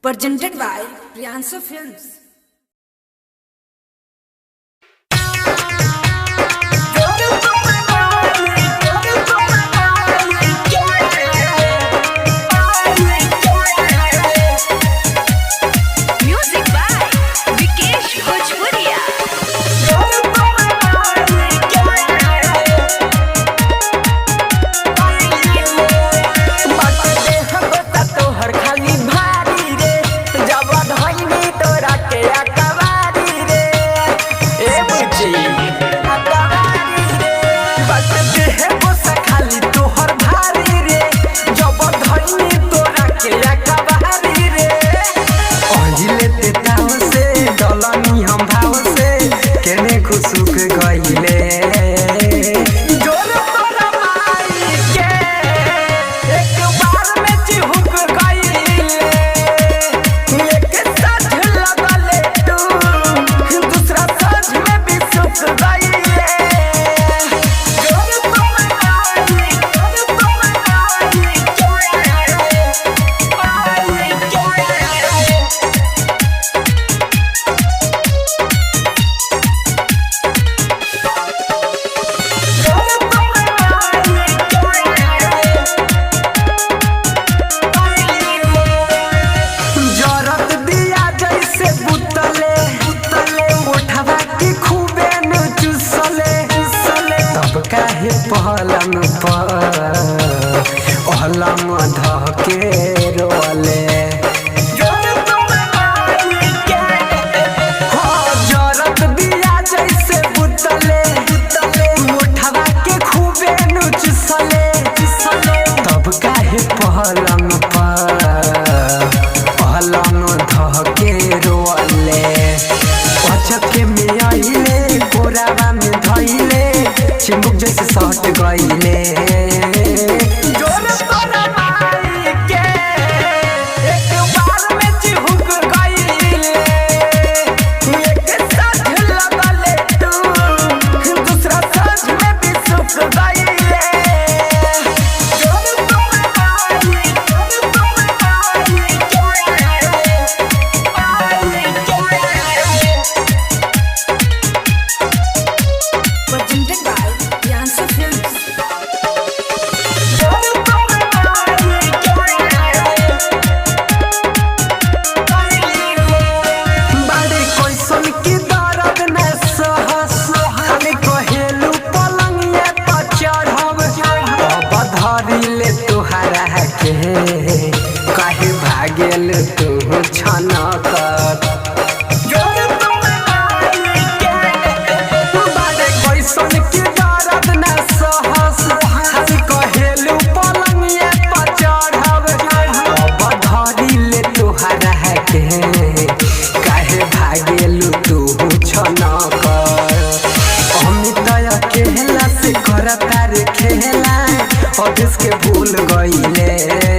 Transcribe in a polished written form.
presented by Priyansa Films. सुख गईले काहे पहलम पर ओहलम धके रोले जरत दिया जैसे बुतले मुठवा के खूबे नुचसले तब काहे पहलम पर ओहलम धके रोले अचके में आइले कोरावा में धइले चिमुक जैसे सट गईले काहे भागेल तू छनक कैसन के दर्द न सहस हरी कहेलू पलंगिया पर चढ़ब बधरिले तोहरा के काहे भागेलू तू छनक अमित अकेला से करता रे खेला और इसके भूल गईले